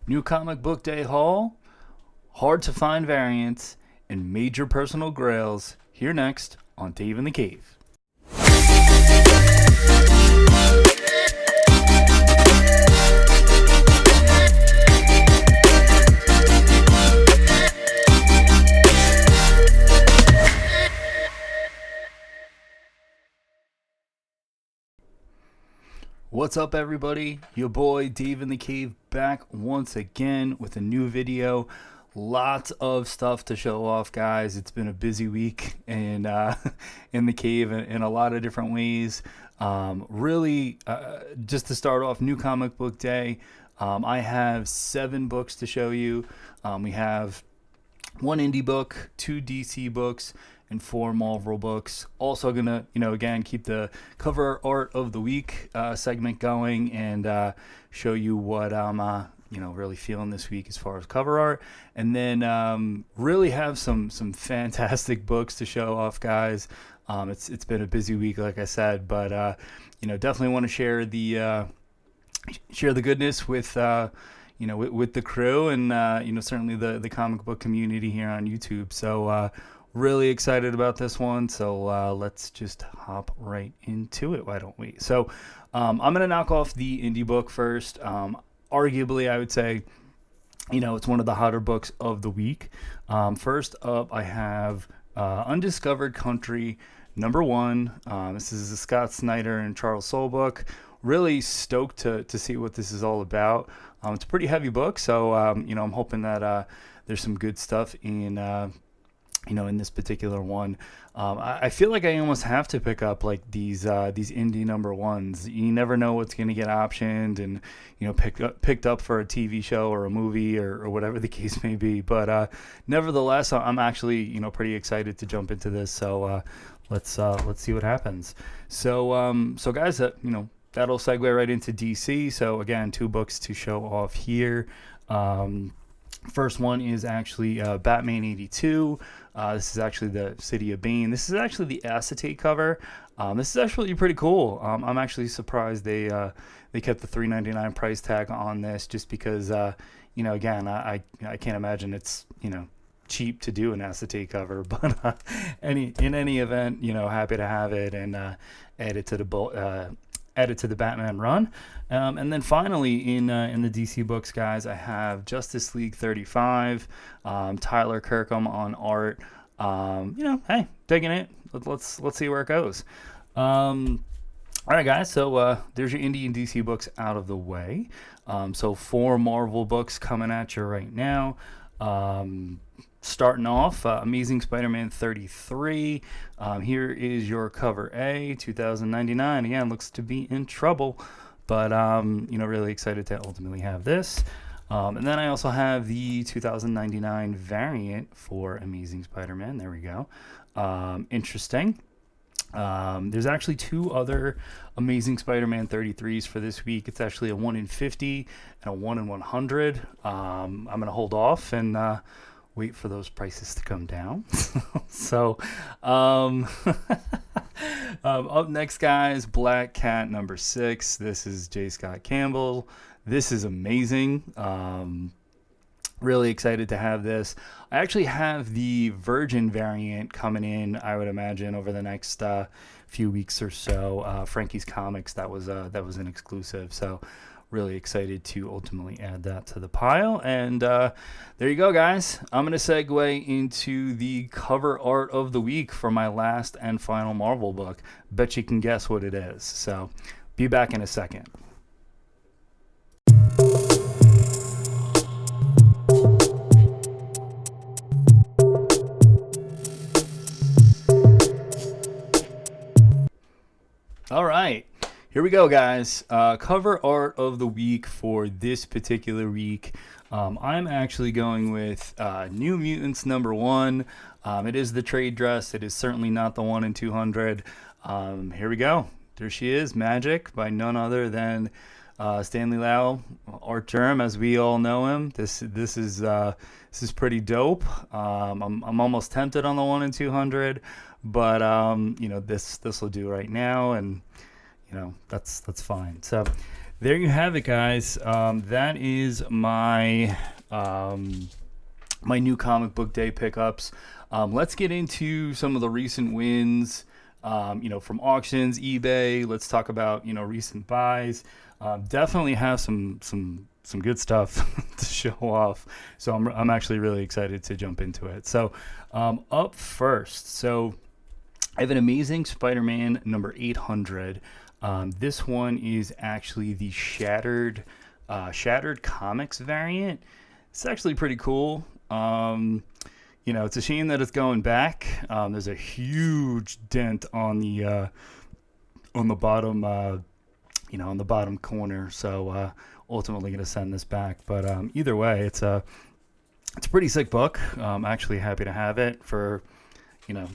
New Comic Book Day Haul, hard to find variants, and major personal grails here next on Dave in the Cave. What's up, everybody? Your boy Dave in the Cave back once again with a new video. Lots of stuff to show off, guys. It's been a busy week and in the cave in a lot of different ways. Just to start off, New Comic Book Day. I have 7 books to show you. We have 1 indie book, 2 DC books, and 4 Marvel books. Also gonna, again, keep the cover art of the week segment going and show you what I'm, really feeling this week as far as cover art. And then really have some fantastic books to show off, guys. It's been a busy week, like I said, but definitely want to share the goodness with with the crew and certainly the comic book community here on YouTube. So really excited about this one, so let's just hop right into it, why don't we? So I'm going to knock off the indie book first. Arguably, I would say, it's one of the hotter books of the week. First up, I have Undiscovered Country, #1. This is a Scott Snyder and Charles Soule book. Really stoked to see what this is all about. It's a pretty heavy book, so I'm hoping that there's some good stuff in in this particular one. I feel like I almost have to pick up like these indie #1s. You never know what's going to get optioned and picked up for a TV show or a movie or whatever the case may be. But nevertheless, I'm actually pretty excited to jump into this. So let's see what happens. So guys, that'll segue right into DC. So again, 2 books to show off here. First one is actually Batman 82. This is actually the City of Bane. This is actually the acetate cover. This is actually pretty cool. I'm actually surprised they kept the $3.99 price tag on this, just because again, I can't imagine it's cheap to do an acetate cover, but in any event, happy to have it and add it to the Batman run. And then finally in the DC books, guys, I have Justice League 35, Tyler Kirkham on art. Hey, digging it. Let's see where it goes. All right, guys, so there's your indie and DC books out of the way. So 4 Marvel books coming at you right now. Starting off, Amazing Spider-Man 33. Here is your cover A, $2,099. Again, looks to be in trouble, but really excited to ultimately have this. And then I also have the $2,099 variant for Amazing Spider-Man. There we go. Interesting. There's actually 2 other Amazing Spider-Man 33s for this week. It's actually a 1 in 50 and a 1 in 100. I'm going to hold off and wait for those prices to come down. So up next, guys, Black Cat #6. This is J. Scott Campbell. This is amazing. Really excited to have this. I actually have the Virgin variant coming in, I would imagine, over the next few weeks or so. Frankie's Comics, that was an exclusive. So really excited to ultimately add that to the pile. And there you go, guys. I'm going to segue into the cover art of the week for my last and final Marvel book. Bet you can guess what it is. So be back in a second. All right. Here we go, guys. Cover art of the week for this particular week. I'm actually going with New Mutants #1. It is the trade dress. It is certainly not the 1 in 200. Here we go. There she is, Magic, by none other than Stanley Lau, Art Germ, as we all know him. This is pretty dope. I'm almost tempted on the 1 in 200, but this will do right now, and that's fine. So there you have it, guys. That is my my new comic book day pickups. Let's get into some of the recent wins, from auctions, eBay. Let's talk about, recent buys. Definitely have some good stuff to show off. So I'm actually really excited to jump into it. So up first, so I have an Amazing Spider-Man number 800. This one is actually the Shattered Comics variant. It's actually pretty cool. It's a shame that it's going back. There's a huge dent on the bottom, on the bottom corner. So ultimately going to send this back. But either way, it's a pretty sick book. I'm actually happy to have it for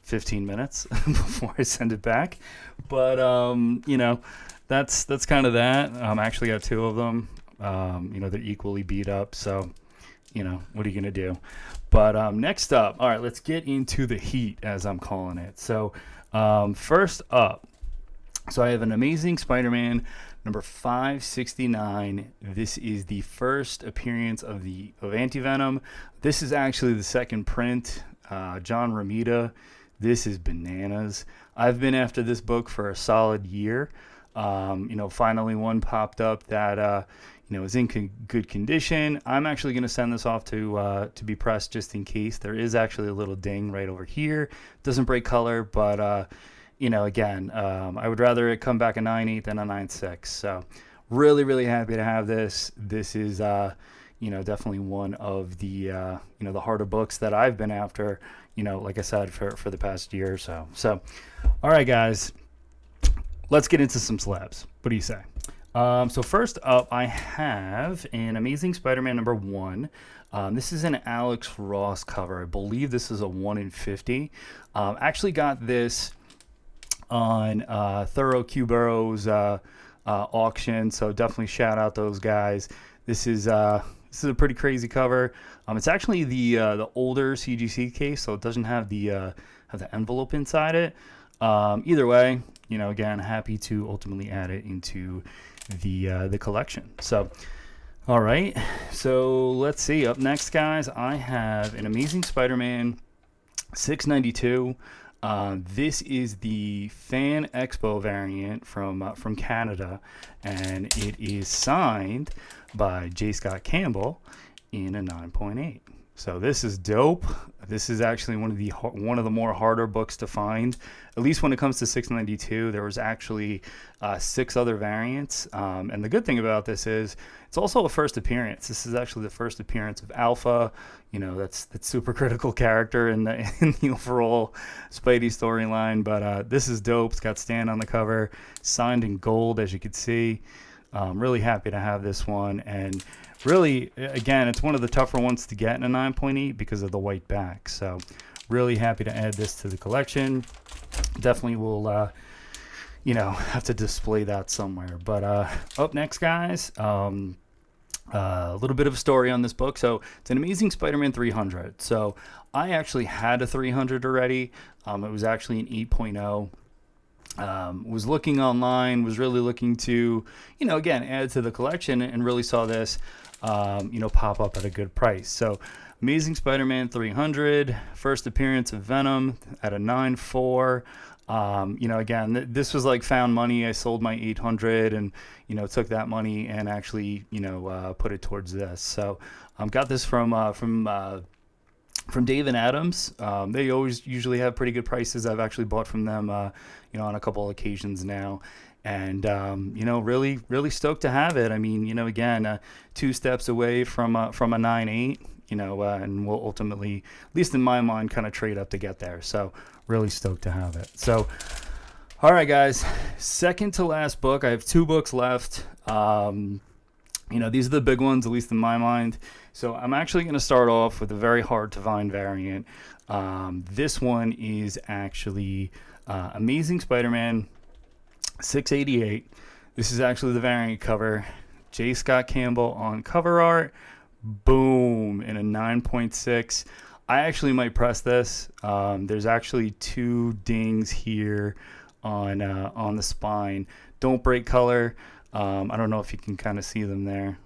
15 minutes before I send it back. But that's kind of that. I actually got two of them. They're equally beat up. So what are you gonna do? But next up, all right, let's get into the heat, as I'm calling it. So first up, so I have an Amazing Spider-Man number 569. This is the first appearance of Anti-Venom. This is actually the second print. John Romita. This is bananas. I've been after this book for a solid year. Finally one popped up that is in good condition. I'm actually going to send this off to be pressed just in case. There is actually a little ding right over here. Doesn't break color, but I would rather it come back a 9.8 than a 9.6. So really, really happy to have this. This is definitely one of the the harder books that I've been after, like I said, for the past year or so. So all right, guys, let's get into some slabs. What do you say? So first up, I have an Amazing Spider-Man number 1. This is an Alex Ross cover. I believe this is a 1 in 50. Actually got this on Thorough Q Burrow's auction, so definitely shout out those guys. This is a pretty crazy cover. It's actually the older CGC case, so it doesn't have the envelope inside it. Either way, again, happy to ultimately add it into the collection. So, all right. So let's see. Up next, guys, I have an Amazing Spider-Man 692. This is the Fan Expo variant from Canada, and it is signed by J. Scott Campbell in a 9.8. So this is dope. This is actually one of the more harder books to find, at least when it comes to 692. There was actually 6 other variants, and the good thing about this is it's also a first appearance. This is actually the first appearance of Alpha. That's super critical character in the overall Spidey storyline. But this is dope. It's got Stan on the cover, signed in gold, as you can see. Really happy to have this one, and really, again, it's one of the tougher ones to get in a 9.8 because of the white back. So really happy to add this to the collection. Definitely will, have to display that somewhere. But up next, guys, a little bit of a story on this book. So it's an Amazing Spider-Man 300. So I actually had a 300 already. It was actually an 8.0. Was looking online, was really looking to, again, add to the collection, and really saw this, pop up at a good price. So Amazing Spider-Man 300, first appearance of Venom at a 9.4. Again, this was like found money. I sold my 800 and, took that money and actually, put it towards this. So got this from Dave and Adams. They always usually have pretty good prices. I've actually bought from them, on a couple of occasions now. And, really, really stoked to have it. I mean, again, 2 steps away from a 9.8, and we'll ultimately, at least in my mind, kind of trade up to get there. So really stoked to have it. So, all right, guys, second to last book. I have 2 books left. These are the big ones, at least in my mind. So I'm actually going to start off with a very hard to find variant. This one is actually Amazing Spider-Man 688. This is actually the variant cover. J. Scott Campbell on cover art. Boom, in a 9.6. I actually might press this. There's actually 2 dings here on the spine. Don't break color. I don't know if you can kind of see them there.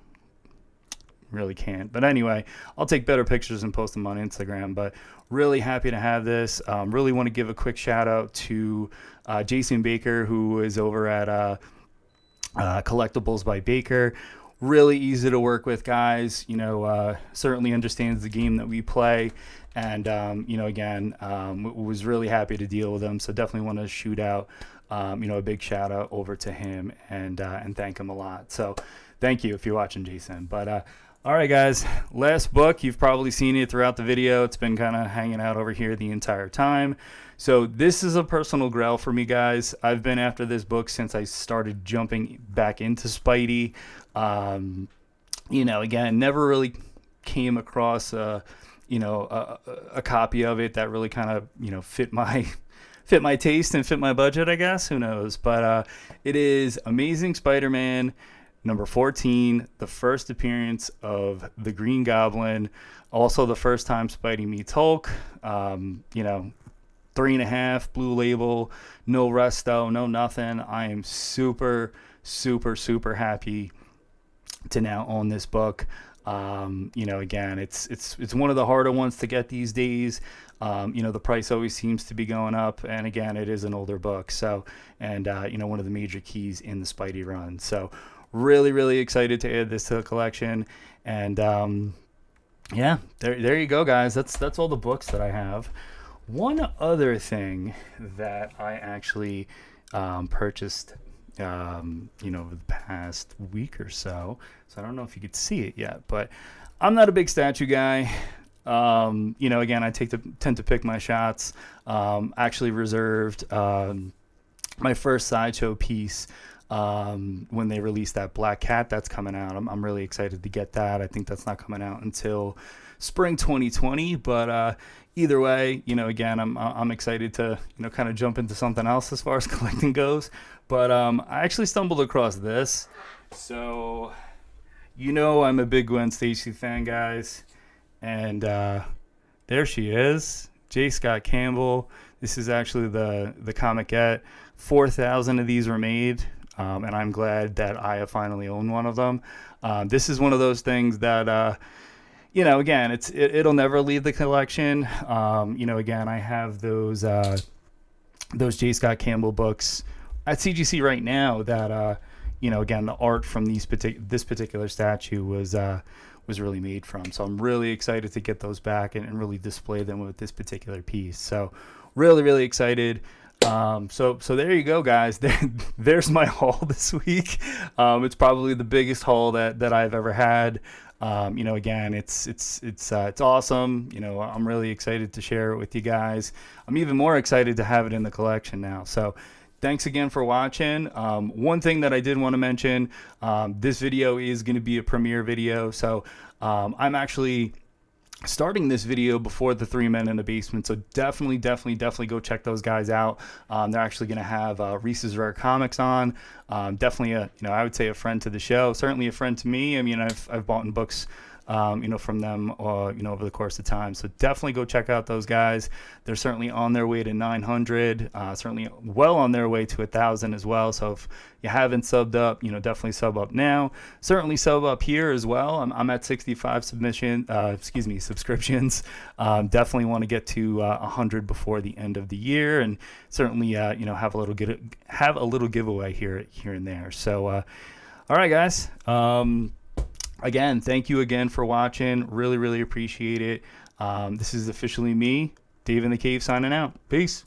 Really can't. But anyway, I'll take better pictures and post them on Instagram. But really happy to have this. Really want to give a quick shout out to Jason Baker, who is over at Collectibles by Baker. Really easy to work with, guys. Certainly understands the game that we play. And, again, was really happy to deal with him. So definitely want to shoot out, a big shout out over to him and thank him a lot. So thank you if you're watching, Jason. But, all right, guys, last book. You've probably seen it throughout the video. It's been kind of hanging out over here the entire time. So this is a personal grail for me, guys. I've been after this book since I started jumping back into Spidey. Again, never really came across a copy of it that really kind of, fit my taste and fit my budget, I guess. Who knows? But it is Amazing Spider-Man number 14, the first appearance of the Green Goblin, also the first time Spidey meets Hulk. 3.5 blue label, no resto, no nothing. I am super, super, super happy to now own this book. Again, it's one of the harder ones to get these days. The price always seems to be going up, and again, it is an older book. So, and one of the major keys in the Spidey run. So, really, really excited to add this to the collection. And there you go, guys. That's all the books that I have. One other thing that I actually purchased, over the past week or so. So I don't know if you could see it yet, but I'm not a big statue guy. Again, I tend to pick my shots. Actually reserved my first Sideshow piece when they released that Black Cat that's coming out. I'm really excited to get that. I think that's not coming out until spring 2020, but either way, again, I'm excited to kind of jump into something else as far as collecting goes. But I actually stumbled across this. So I'm a big Gwen Stacy fan, guys, and there she is, J. Scott Campbell. This is actually the Comicette. 4,000 of these were made. And I'm glad that I have finally owned one of them. This is one of those things that, again, it'll never leave the collection. Again, I have those J. Scott Campbell books at CGC right now that, again, the art from this particular statue was really made from. So I'm really excited to get those back and really display them with this particular piece. So really, really excited. So there you go, guys. There's my haul this week. It's probably the biggest haul that I've ever had. Again, it's awesome. I'm really excited to share it with you guys. I'm even more excited to have it in the collection now. So thanks again for watching. One thing that I did want to mention, this video is going to be a premiere video. So, I'm actually starting this video before the 3 Men in the Basement, so definitely go check those guys out. They're actually going to have Reese's Rare Comics on. Definitely I would say a friend to the show, certainly a friend to me. I mean, I've bought books from them over the course of time, so definitely go check out those guys. They're certainly on their way to 900, certainly well on their way to 1,000 as well. So if you haven't subbed up, definitely sub up now. Certainly sub up here as well. I'm at 65 subscriptions. Definitely want to get to 100 before the end of the year, and certainly have a little giveaway here and there. So all right, guys. Again, thank you again for watching. Really, really appreciate it. This is officially me, Dave in the Cave, signing out. Peace.